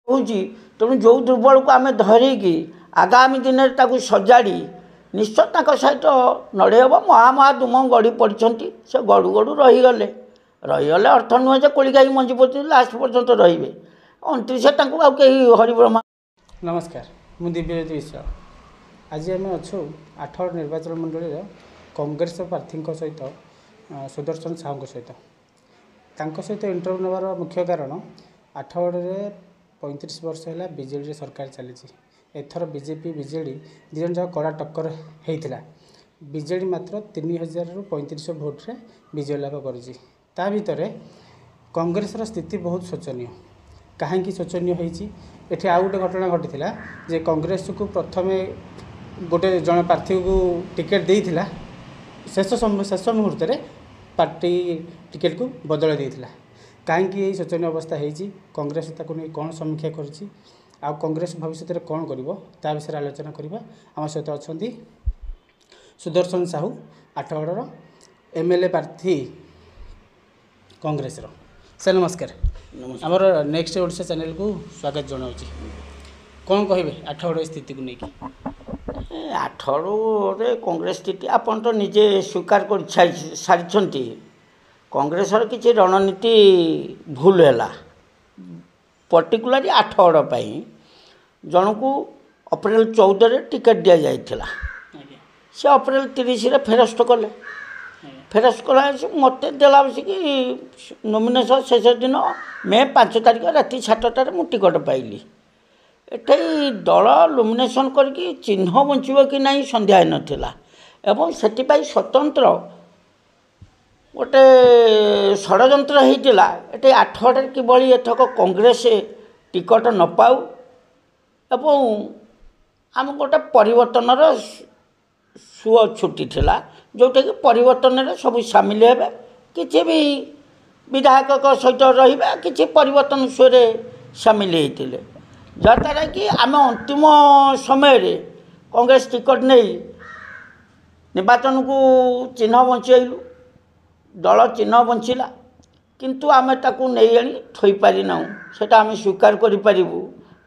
होउची तेणु जो दुर्बल को आम धरिकी आगामी दिन में सजाड़ी निश्चय सहित नड़े हम महामहा दुम गढ़ी पड़ती से गड़ू गड़ू रहीगले अर्थ नुहे जे कोड़ी गाई मंजी पड़ती लास्ट पर्यंत रे 29 हरिब्रह्मा। नमस्कार मु दिव्यज्योति विश्वाल। आज आम अच्छु 8 निर्वाचन मंडल कांग्रेस प्रार्थी सहित सुदर्शन साहू सहित इंटरव्यू नेबार मुख्य कारण 8 35 वर्ष है बीजेडी सरकार चली एथर बीजेपी बीजेडी दिजन जाक कड़ा टक्कर होता बीजेडी मात्र 3000 रु 3500 भोट्रे विजय लाभ कर भितर कांग्रेस स्थिति बहुत शोचनीय। कहीं शोचनीय होती आउ गोटे घटना घटी जे कांग्रेस को प्रथम गोटे जन प्रार्थी को टिकेट देता शेष मुहूर्त में पार्टी टिकेट को बदल देता कहीं शोचनीय अवस्था होती कांग्रेस ताकू नहीं कौन समीक्षा करुँची आ कांग्रेस भविष्य में कौन कर विषय आलोचना करवा आम सहित अच्छा सुदर्शन साहू आठगढ़ एमएलए प्रार्थी कांग्रेस सर नमस्कार। आमर नेक्स्ट ओडिशा चैनल को स्वागत जनाऊँ कौन कहे आठगढ़ स्थिति को लेकिन आठगढ़ कांग्रेस स्थिति आपन तो निजे स्वीकार कर सारी कांग्रेसर किसी रणनीति भूल है पर्टिकुलरली आठगढ़ जन को अप्रैल 14 टिकेट दि जाइथिला से अप्रैल 30 फेरस्त कले फेरस्त कला मत देला बसिक नॉमिनेशन शेष दिन मे 5 तारिख राति 7टार मु टिकट पाइली एटे दल नॉमिनेशन करके चिन्ह बंचब कि नहीं संध्या नाला एवं से स्वतंत्र गोटे षड्यंत्र होता ये आठगढ़ किभली एथक कांग्रेस टिकट न पाऊ एवं आम गोटे परिवर्तन सुओ छुट्टी थिला जोटा कि परिवर्तन में सब सामिल हे किसी भी विधायक सहित रहा कि परिवर्तन सुरे सामिल होते जद्वारा कि आम अंतिम समय कांग्रेस टिकट नहीं निर्वाचन को चिन्ह बंचेलु दल चिन्ह बंचला किंतु आमे ताकू नहीं आनी थोई पारि ना सेटा आमे स्वीकार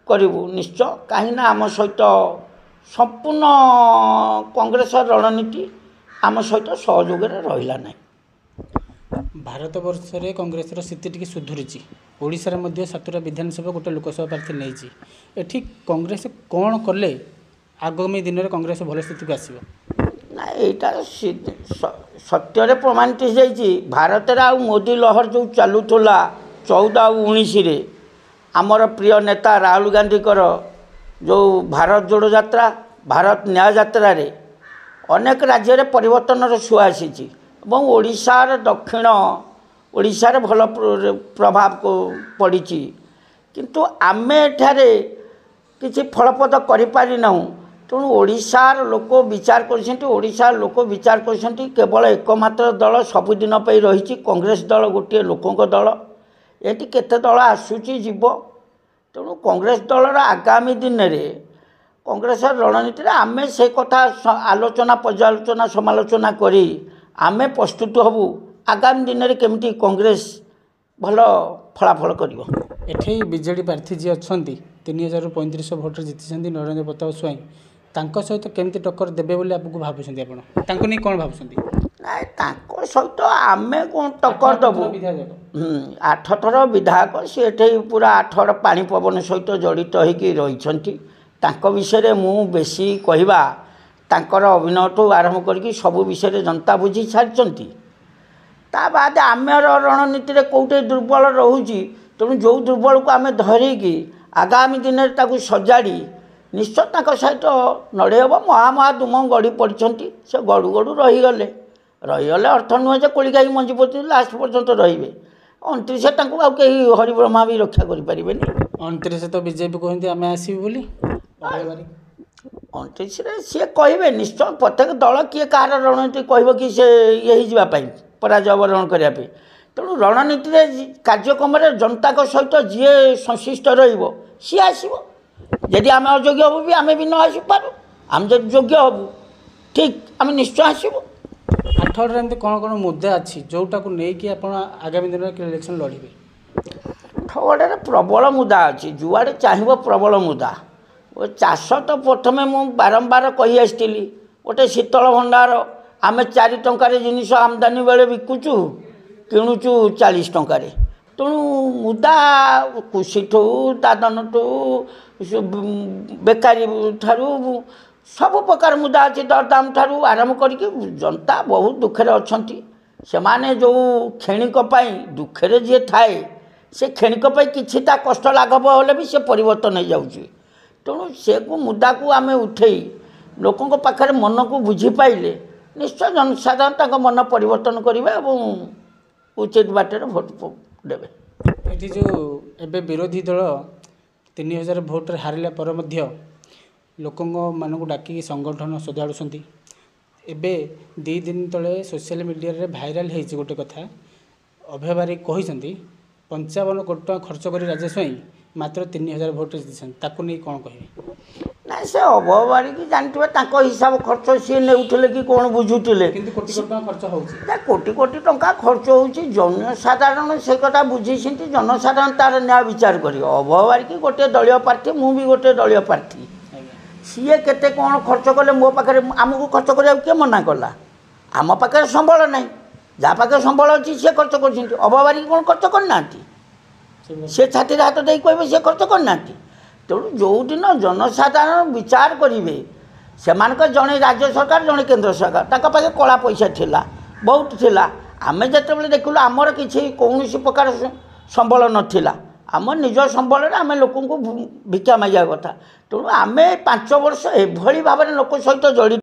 करू निश्चय कहीं आम सहित संपूर्ण कांग्रेस रणनीति आम सहित सहयोग रहा ना। भारत वर्ष रे कांग्रेस स्थिति टी सुधुरी ओडिशा रे 7टा विधानसभा गोटे लोकसभा प्रार्थी नहीं एठी कांग्रेस कौन कले आगामी दिन में कांग्रेस भल स्थिति को आसो ना यहाँ सत्य प्रमाणित हो भारत आ मोदी लहर जो चलूला 14 और 19 आमर प्रिय नेता राहुल गांधी जो भारत जोड़ो यात्रा भारत न्याय यात्रा रे अनेक राज्य परिवर्तन सुआ आसी ओडिशार दक्षिण ओडिशार भल प्रभाव को पड़ी किंतु आमे एठारे किसी फलप्रद करिपारिना तेणु ओडिशार लोक विचार कर लोक विचार कर केवल एकमात्र दल सबुदिन रही कांग्रेस दल गोटे लोकों दल ये केते दल आसूची जीव तेणु कांग्रेस दलर आगामी दिन में कांग्रेस रणनीति आमे से कथा आलोचना पर्यालोचना समालोचना करी आमे प्रस्तुत हबू आगामी दिन में केमती कांग्रेस भल फलाफल कर बीजेडी प्रार्थी जी अच्छा 3000 रु 3500 भोट्रे जीति नरेंद्र प्रताप स्वाई तांको सहित केमती टक्कर देबे बोली आपको भाबुछंती आपण तांको नहीं कोन भाबुछंती नाय तांको सहित आमे कोन टक्कर दबु 8 थर विधायक से एठे पूरा 8 पानी पवन सहित जड़ित होइकी रहिछंती तांको विषय रे मु बेसी कहिबा तांकर अभिनय ठू आरंभ करके सबू विषय जनता बुझी सारी ता बाद आमर रणनीति रे कोटे दुर्बल रहुची तेणु जो दुर्बल को आम धरिकी आगामी दिन में सजाड़ी निश्चय सहित नड़े हम महामहा दुम गढ़ी पड़ती से गड़ू गड़ू रहीगले अर्थ नुहे जे कोड़ी गाई मंजी पड़ती लास्ट पर्यंत रे 29 हरिब्रह्मा भी रक्षा करें 29 तो बीजेपी कहते आम आसबू बोली 29 सी कहे निश्चय प्रत्येक दल किए कार रणनीति कह कि से ये जावाई पराजय वरण करने तेणु रणनीति कार्यक्रम जनता सहित जी संश्लिष्ट सी आसो यदि आम अयोग्य हबू भी आम भी न आसपारू आम जब योग्य हबू ठीक आम निश्चय आसबू। 8 कौन कौन मुद्दा अच्छी जोटा को लेकिन आप आगामी दिन में इलेक्शन लड़े ଆଠଗଡ଼ରେ ପ୍ରବଳ ମୁଦା ଅଛି, ଯୁଆଡ଼େ ଚାହିଁବ ପ୍ରବଳ ମୁଦା। ଚାଷ ତ ପ୍ରଥମେ ମୁଁ ବାରମ୍ବାର କହି ଆସିଥିଲି, ଗୋଟେ ଶୀତଳ ଭଣ୍ଡାର ଆମେ 4 ଟଙ୍କାରେ ଜିନିଷ ଆମଦାନୀ ବେଳେ ବିକୁଛୁ, କିଣୁଛୁ 40 ଟଙ୍କାରେ। ତେଣୁ ମୁଦା କୃଷିଠୁ ଦାଦନଠୁ ବେକାରୀ ଠାରୁ ସବୁ ପ୍ରକାର ମୁଦା ଅଛି, ଦରଦାମ ଠାରୁ ଆରମ୍ଭ କରିକି ଜନତା ବହୁତ ଦୁଃଖରେ ଅଛନ୍ତି। ସେମାନେ ଯେଉଁ କ୍ଷଣିକ ପାଇଁ ଦୁଃଖରେ ଯିଏ ଥାଏ, ସେ କ୍ଷଣିକ ପାଇଁ କିଛି ତା କଷ୍ଟ ଲାଘବ ହେଲେ ବି ସେ ପରିବର୍ତ୍ତନ ହେଇଯାଉଛି। ତେଣୁ ସେକୁ ମୁଦାକୁ ଆମେ ଉଠେଇ ଲୋକଙ୍କ ପାଖରେ ମନକୁ ବୁଝିପାଇଲେ ନିଶ୍ଚୟ ଜନସାଧାରଣ ତାଙ୍କ ମନ ପରିବର୍ତ୍ତନ କରିବେ ଏବଂ ଉଚିତ ବାଟରେ ଭୋଟ ଦେବେ। ଏଠି ଯେଉଁ ଏବେ ବିରୋଧୀ ଦଳ 3000 ଭୋଟରେ ହାରିଲା ପରେ ମଧ୍ୟ ଲୋକମାନଙ୍କୁ ଡାକିକି ସଂଗଠନ ସଜାଡ଼ୁଛନ୍ତି। ଏବେ 2 ଦିନ ତଳେ ସୋସିଆଲ ମିଡ଼ିଆରେ ଭାଇରାଲ ହେଇଛି ଗୋଟେ କଥା, ଅଭୟ ବାରିକ କହିଛନ୍ତି 55 କୋଟି ଟଙ୍କା ଖର୍ଚ୍ଚ କରି ରାଜେଶ ସ୍ୱାଇଁ ମାତ୍ର 3000 ଭୋଟରେ ଜିତିଛନ୍ତି। ତାକୁ ନେଇ କ'ଣ କହିବେ? ନାଇଁ, ସେ ଅଭୟ ବାରିକ ଜାଣିଥିବେ ତାଙ୍କ ହିସାବ ଖର୍ଚ୍ଚ ସିଏ ନେଉଥିଲେ କି କ'ଣ ବୁଝୁଥିଲେ। କିନ୍ତୁ କୋଟି କୋଟି ଟଙ୍କା ଖର୍ଚ୍ଚ ହେଉଛି, କୋଟି କୋଟି ଟଙ୍କା ଖର୍ଚ୍ଚ ହେଉଛି। ଜନସାଧାରଣ ସେ କଥା ବୁଝିଛନ୍ତି, ଜନସାଧାରଣ ତାର ନ୍ୟାୟ ବିଚାର କରିବ। ଅଭୟ ବାରିକ ଗୋଟିଏ ଦଳୀୟ ପ୍ରାର୍ଥୀ, ମୁଁ ବି ଗୋଟିଏ ଦଳୀୟ ପ୍ରାର୍ଥୀ। ସିଏ କେତେ କ'ଣ ଖର୍ଚ୍ଚ କଲେ ମୋ ପାଖରେ, ଆମକୁ ଖର୍ଚ୍ଚ କରିବାକୁ କିଏ ମନା କଲା? ଆମ ପାଖରେ ସମ୍ବଳ ନାହିଁ, ଯାହା ପାଖରେ ସମ୍ବଳ ଅଛି ସିଏ ଖର୍ଚ୍ଚ କରିଛନ୍ତି। ଅଭୟ ବାରିକ କ'ଣ ଖର୍ଚ୍ଚ କରିନାହାନ୍ତି? ସେ ଛାତିରେ ହାତ ଦେଇ କହିବେ ସିଏ ଖର୍ଚ୍ଚ କରିନାହାନ୍ତି। ତେଣୁ ଯେଉଁଦିନ ଜନସାଧାରଣ ବିଚାର କରିବେ, ସେମାନଙ୍କ ଜଣେ ରାଜ୍ୟ ସରକାର ଜଣେ କେନ୍ଦ୍ର ସରକାର, ତାଙ୍କ ପାଖେ କଳା ପଇସା ଥିଲା, ବହୁତ ଥିଲା। ଆମେ ଯେତେବେଳେ ଦେଖିଲୁ ଆମର କିଛି କୌଣସି ପ୍ରକାର ସମ୍ବଳ ନଥିଲା, ଆମ ନିଜ ସମ୍ବଳରେ ଆମେ ଲୋକଙ୍କୁ ଭିକ୍ଷା ମାଗିବା କଥା। ତେଣୁ ଆମେ 5 ବର୍ଷ ଏଭଳି ଭାବରେ ଲୋକ ସହିତ ଜଡ଼ିତ